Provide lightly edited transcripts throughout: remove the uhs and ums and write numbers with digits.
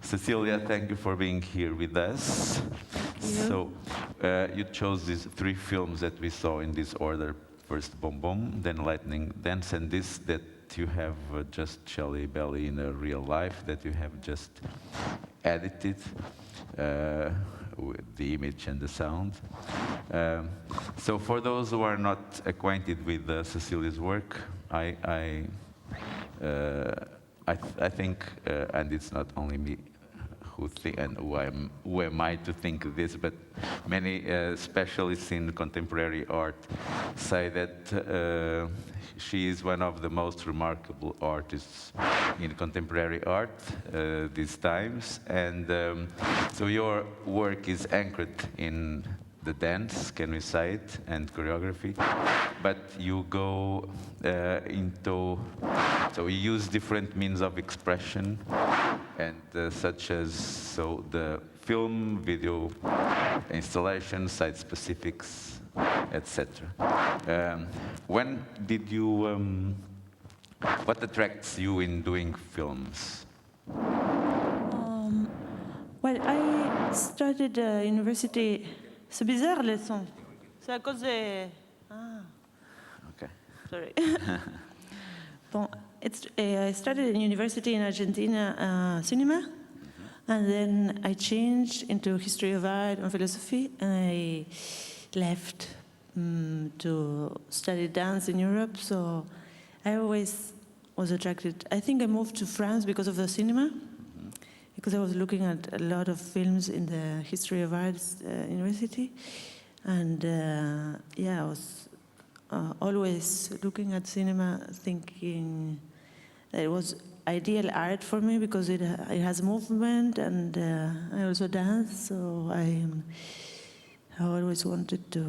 Cecilia, thank you for being here with us. So, you chose these 3 films that we saw in this order. First Bom Bom, then Lightning Dance, and this that you have just Shelly Belly in a real life that you have just edited with the image and the sound. So for those who are not acquainted with Cecilia's work, I think, and it's not only me who think, and who am I to think this, but many specialists in contemporary art say that she is one of the most remarkable artists in contemporary art these times, and so your work is anchored in the dance, can we say it, and choreography, but you go so you use different means of expression, and such as the film, video, installation, site specifics, etc. When did you? What attracts you in doing films? Well, I started university. C'est bizarre les sons. C'est à cause de. Ah. Okay. Sorry. Bon, I started in university in Argentina, cinema, and then I changed into history of art and philosophy, and I left to study dance in Europe. So I always was attracted. I think I moved to France because of the cinema, because I was looking at a lot of films in the history of arts university, and I was always looking at cinema, thinking that it was ideal art for me because it has movement, and I also dance, so I always wanted to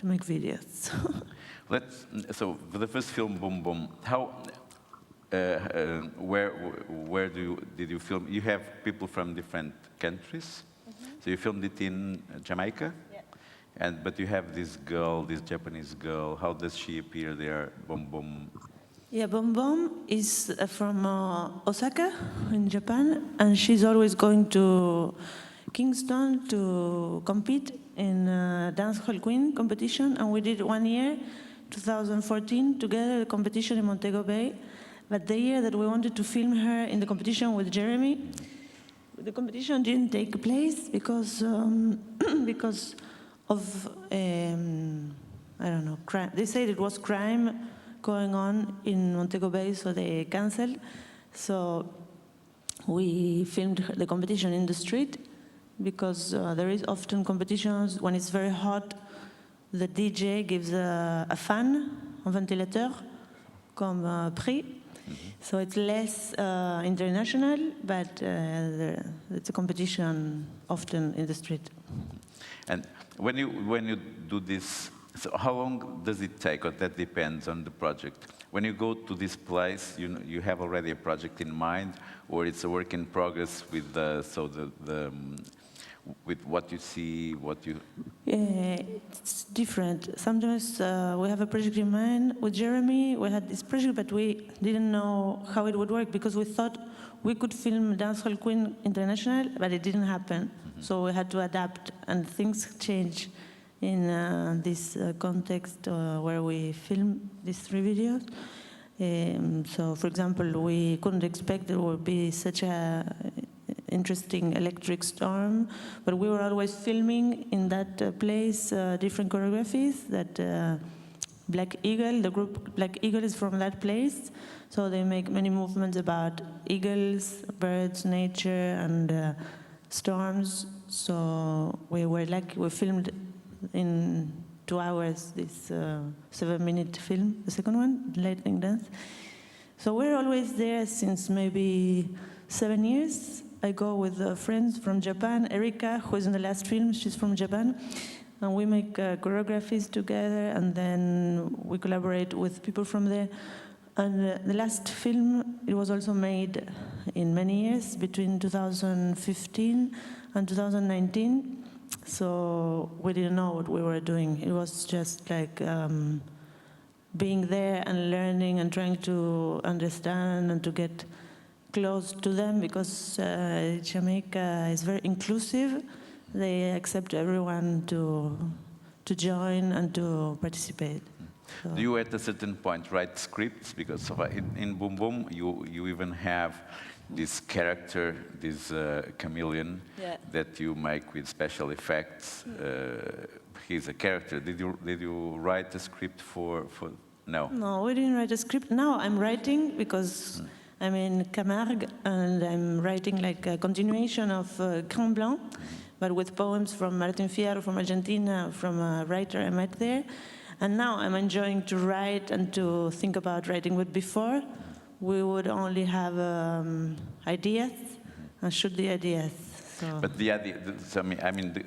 make videos. So for the first film, Boom Boom, how? Where did you film? You have people from different countries, so you filmed it in Jamaica, but you have this girl, this Japanese girl. How does she appear there, Bom Bom? Yeah, Bom Bom is from Osaka in Japan, and she's always going to Kingston to compete in Dancehall Queen competition, and we did 1 year, 2014, together the competition in Montego Bay. But the year that we wanted to film her in the competition with Jeremy, the competition didn't take place because of I don't know, crime. They said it was crime going on in Montego Bay, so they canceled. So we filmed the competition in the street because there is often competitions when it's very hot. The DJ gives a fan, un ventilateur, comme prix. So it's less international, but it's a competition often in the street. And when you do this, so how long does it take? Or that depends on the project. When you go to this place, you have already a project in mind, or it's a work in progress with with what you see, what you... It's different. Sometimes we have a project in mind. With Jeremy, we had this project, but we didn't know how it would work because we thought we could film Dancehall Queen International, but it didn't happen. So we had to adapt, and things change in this context where we film these 3 videos. So, for example, we couldn't expect there would be such a interesting electric storm, but we were always filming in that place different choreographies that Black Eagle, the group Black Eagle is from that place, so they make many movements about eagles, birds, nature, and storms. So we were lucky, we filmed in 2 hours this 7-minute film, the second one, Lightning Dance. So we're always there since maybe 7 years. I go with friends from Japan. Erika, who is in the last film, she's from Japan. And we make choreographies together, and then we collaborate with people from there. And the last film, it was also made in many years, between 2015 and 2019. So we didn't know what we were doing. It was just like being there and learning and trying to understand and to get close to them because Jamaica is very inclusive. They accept everyone to join and to participate. So. Do you at a certain point write scripts? Because in Boom Boom, you even have this character, this chameleon, that you make with special effects. He's a character. Did you write a script for? No. No, we didn't write a script. Now I'm writing because I'm in Camargue and I'm writing like a continuation of Grand Blanc, but with poems from Martin Fierro from Argentina, from a writer I met there. And now I'm enjoying to write and to think about writing. But before, we would only have ideas and shoot the ideas. So. But the idea,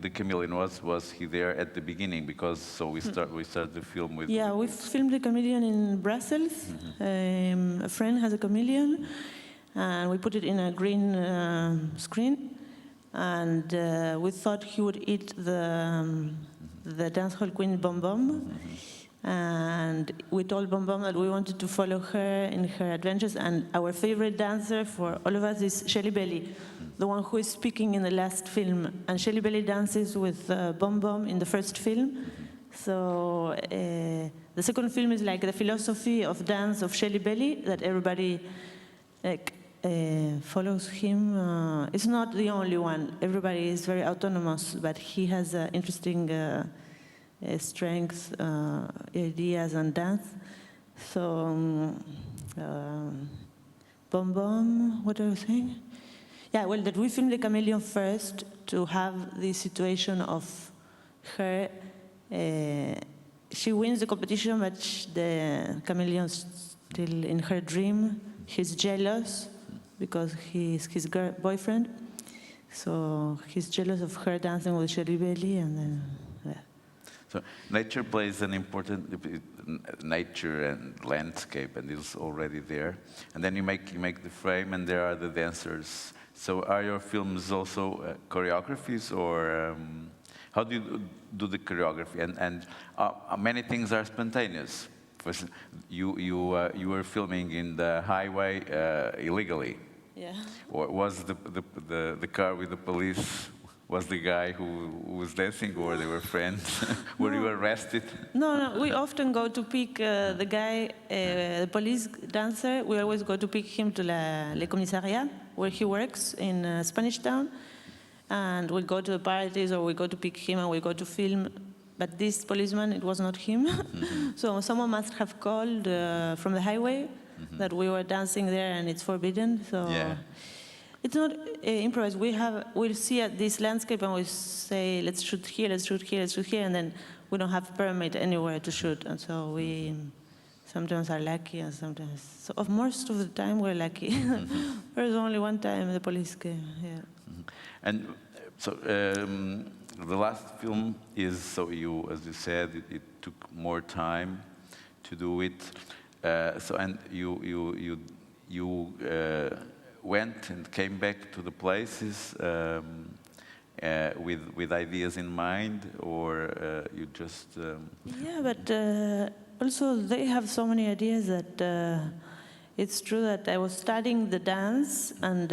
the chameleon was he there at the beginning? Because we start the film with. Yeah, we filmed the chameleon in Brussels. A friend has a chameleon, and we put it in a green screen. And we thought he would eat the dancehall queen Bom Bom. And we told Bom Bom that we wanted to follow her in her adventures. And our favorite dancer for all of us is Shelly Belly, the one who is speaking in the last film. And Shelly Belly dances with Bom Bom in the first film. So the second film is like the philosophy of dance of Shelly Belly, that everybody follows him. It's not the only one. Everybody is very autonomous, but he has interesting strengths, ideas, and dance. So, Bom Bom, what are you saying? Yeah, well, that we filmed the chameleon first to have the situation of her. She wins the competition, but the chameleon's still in her dream. He's jealous because he's his boyfriend. So he's jealous of her dancing with Shelly Belly, and then, yeah. So nature plays an important, nature and landscape, and it's already there. And then you make the frame, and there are the dancers. So are your films also choreographies, or how do you do the choreography? And many things are spontaneous. You were filming in the highway illegally. Yeah. Or was the car with the police was the guy who was dancing, or they were friends? Were you arrested? No. We often go to pick the guy, the police dancer. We always go to pick him to Le Commissariat, where he works in Spanish Town. And we go to the parties, or we go to pick him, and we go to film. But this policeman, it was not him. So someone must have called from the highway that we were dancing there, and it's forbidden. So it's not improvised. We'll see at this landscape, and we say, let's shoot here, let's shoot here, let's shoot here, and then we don't have permit anywhere to shoot, and so we sometimes are lucky, and sometimes. So most of the time we're lucky. There's only one time the police came. Yeah. And so. The last film is, so you, as you said, it took more time to do it. And you went and came back to the places with ideas in mind, or you just? Yeah, but also they have so many ideas that it's true that I was studying the dance, and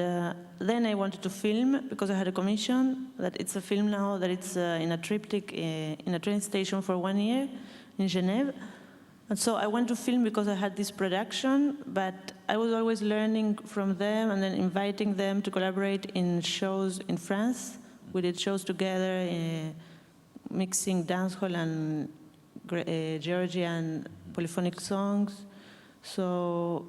then I wanted to film because I had a commission that it's a film now that it's in a triptych in a train station for 1 year in Genève. And so I went to film because I had this production, but I was always learning from them and then inviting them to collaborate in shows in France. We did shows together, mixing dancehall and Georgian polyphonic songs. So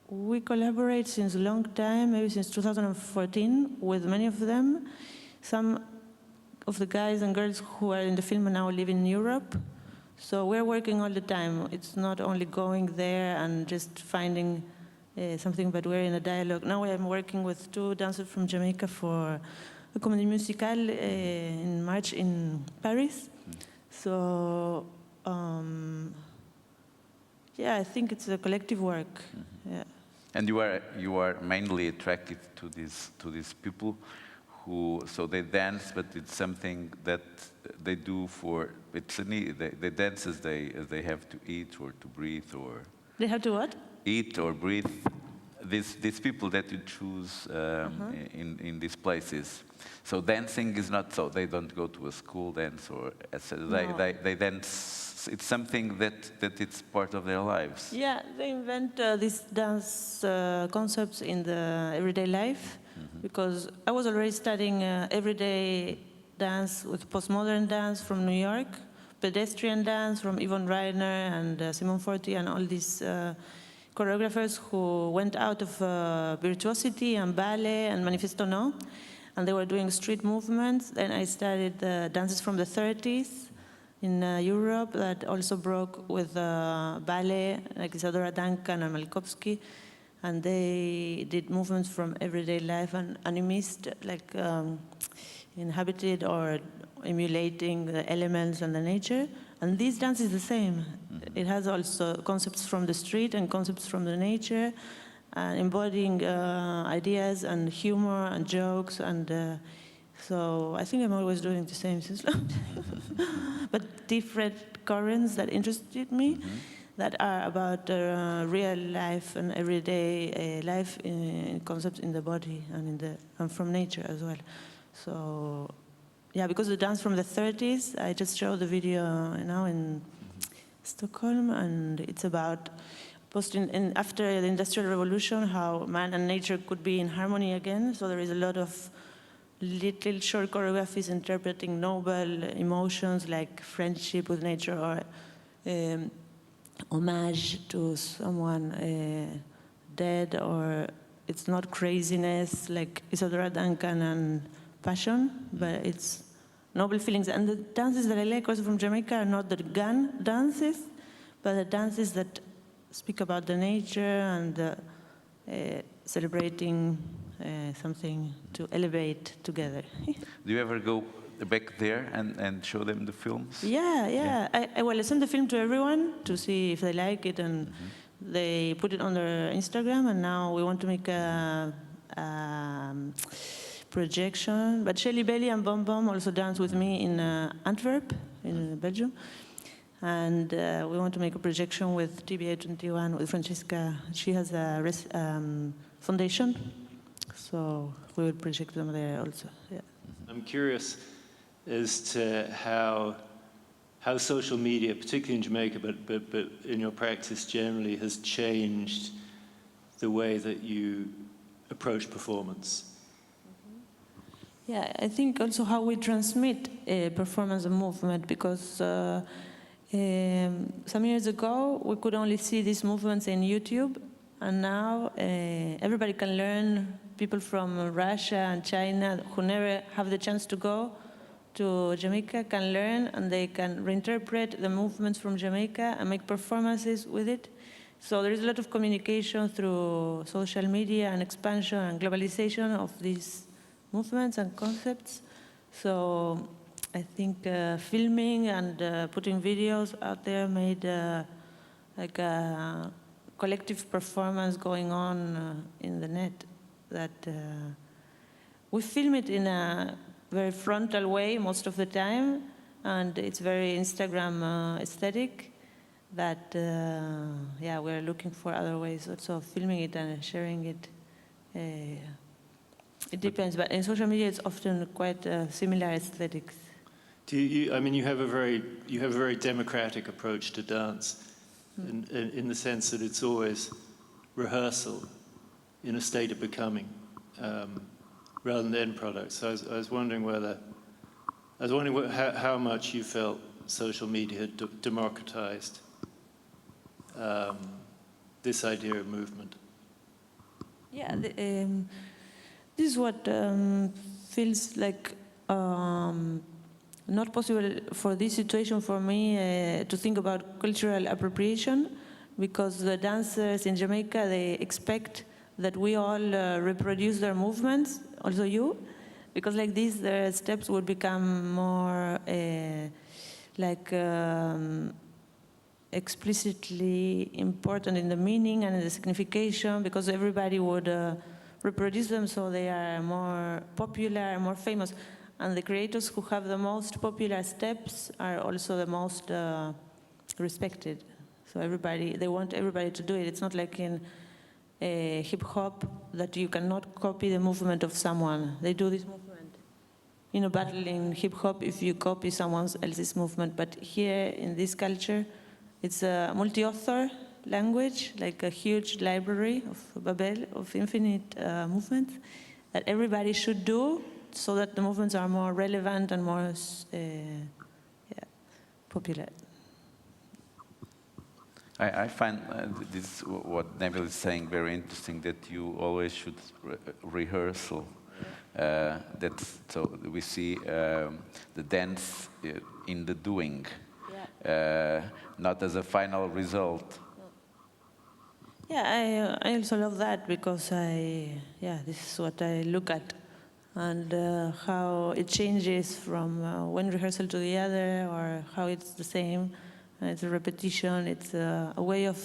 we collaborate since a long time, maybe since 2014, with many of them. Some of the guys and girls who are in the film now live in Europe. So we're working all the time. It's not only going there and just finding something, but we're in a dialogue. Now I'm working with 2 dancers from Jamaica for a comedy musical in March in Paris. So, yeah, I think it's a collective work. Yeah. And you are mainly attracted to these people who, so they dance, but it's something that they do for, it's a need. They dance as they have to eat or to breathe, or they have to what? Eat or breathe. these people that you choose in these places. So dancing is not so. They don't go to a school dance or they dance. It's something that it's part of their lives. Yeah, they invent these dance concepts in the everyday life, because I was already studying everyday dance with postmodern dance from New York, pedestrian dance from Yvonne Reiner and Simone Forti and all these choreographers who went out of virtuosity and ballet and manifesto no, and they were doing street movements. Then I studied dances from the 30s in Europe that also broke with ballet, like Isadora Duncan and Malkovsky, and they did movements from everyday life and animist, like inhabited or emulating the elements and the nature. And this dance is the same. It has also concepts from the street and concepts from the nature, embodying ideas and humor and jokes. And so I think I'm always doing the same since long time. But different currents that interested me, that are about real life and everyday life concepts in the body and from nature as well. So yeah, because the dance from the 30s, I just showed the video now in Stockholm, and it's about after the Industrial Revolution, how man and nature could be in harmony again. So there is a lot of little short choreographies interpreting noble emotions like friendship with nature or homage to someone dead, or it's not craziness like Isadora Duncan and passion, but it's noble feelings. And the dances that I like also from Jamaica are not the gun dances, but the dances that speak about the nature and celebrating something to elevate together. Do you ever go back there and show them the films? Yeah. I send the film to everyone to see if they like it, and they put it on their Instagram, and now we want to make a projection. But Shelly Bailey and Bom Bom also dance with me in Antwerp, in Belgium. And we want to make a projection with TBA 21 with Francesca. She has a foundation, so we will project them there also. Yeah. I'm curious as to how social media, particularly in Jamaica, but in your practice generally, has changed the way that you approach performance. Yeah, I think also how we transmit performance and movement, because some years ago we could only see these movements in YouTube, and now everybody can learn. People from Russia and China who never have the chance to go to Jamaica can learn, and they can reinterpret the movements from Jamaica and make performances with it. So there is a lot of communication through social media and expansion and globalization of these movements and concepts. So I think filming and putting videos out there made like a collective performance going on in the net, that we film it in a very frontal way most of the time, and it's very Instagram aesthetic, that we're looking for other ways also of filming it and sharing it. It depends, but in social media it's often quite similar aesthetics. I mean, you have a very democratic approach to dance, in the sense that it's always rehearsal in a state of becoming, rather than the end product. So I was wondering how much you felt social media had democratized this idea of movement. Yeah, this is what feels like not possible for this situation for me to think about cultural appropriation, because the dancers in Jamaica, they expect that we all reproduce their movements, also you, because like this their steps would become more explicitly important in the meaning and in the signification, because everybody would reproduce them, so they are more popular, more famous. And the creators who have the most popular steps are also the most respected. So they want everybody to do it. It's not like in hip hop that you cannot copy the movement of someone. They do this movement. In a battle in hip hop, if you copy someone else's movement, but here in this culture, it's a multi-author language, like a huge library of Babel, of infinite movements that everybody should do so that the movements are more relevant and more popular. I find this, what Neville is saying, very interesting, that you always should rehearsal. So we see the dance in the doing, not as a final result. Yeah, I also love that because this is what I look at, and how it changes from one rehearsal to the other, or how it's the same. It's a repetition. It's a way of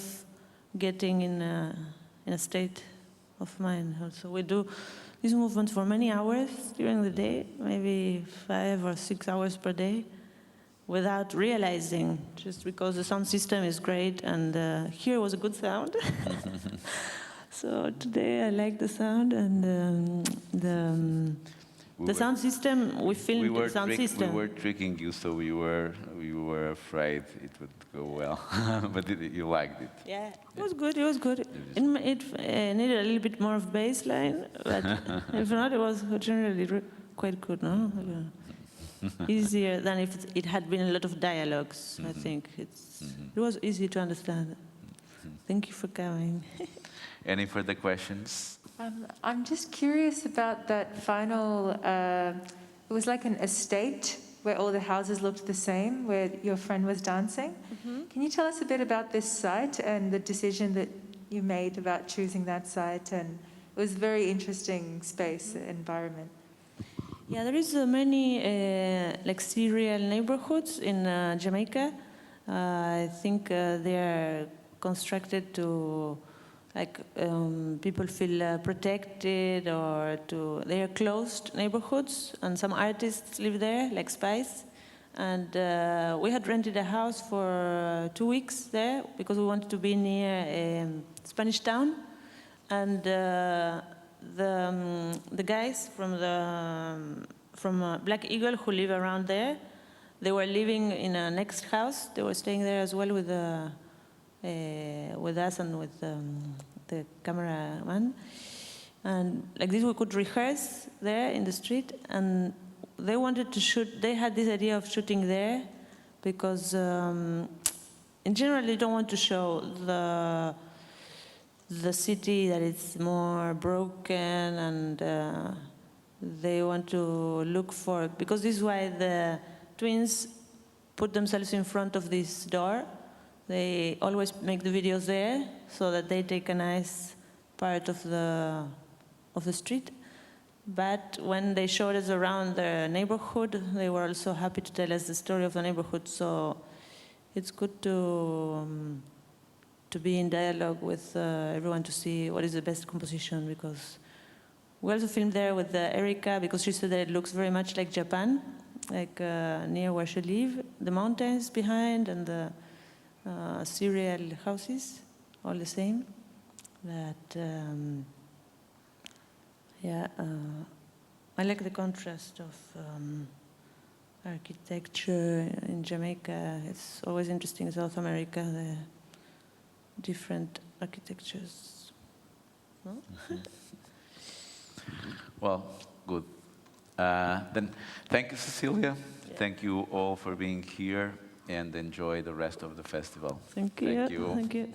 getting in a state of mind. Also, we do these movements for many hours during the day, maybe 5 or 6 hours per day, without realizing, just because the sound system is great, and here was a good sound. So today I like the sound, and the sound system, we filmed the sound system. We were tricking you, so we were afraid it would go well, but you liked it. Yeah, it was good. It was good. It needed a little bit more of bass line, but if not, it was generally quite good. No, easier than if it had been a lot of dialogues. I think it was easy to understand. Thank you for coming. Any further questions? I'm just curious about that final, it was like an estate where all the houses looked the same, where your friend was dancing. Can you tell us a bit about this site and the decision that you made about choosing that site? And it was a very interesting space, environment. Yeah, there is many like serial neighborhoods in Jamaica. I think they are constructed to people feel protected, or they are closed neighborhoods, and some artists live there, like Spice. And we had rented a house for 2 weeks there because we wanted to be near Spanish Town. And the guys from Black Eagle who live around there, they were living in a next house. They were staying there as well with us and with the cameraman. And like this, we could rehearse there in the street. And they wanted to shoot. They had this idea of shooting there because, in general, they don't want to show the city that it's more broken, and they want to look for, because this is why the twins put themselves in front of this door. They always make the videos there so that they take a nice part of the street. But when they showed us around the neighborhood, they were also happy to tell us the story of the neighborhood. So it's good to be in dialogue with everyone to see what is the best composition, because we also filmed there with Erica, because she said that it looks very much like Japan, like near where she lives, the mountains behind and the serial houses, all the same. That I like the contrast of architecture in Jamaica. It's always interesting in South America, the different architectures. No? Well, good. Then thank you, Cecilia. Yeah. Thank you all for being here, and enjoy the rest of the festival. Thank you. Thank you. Thank you.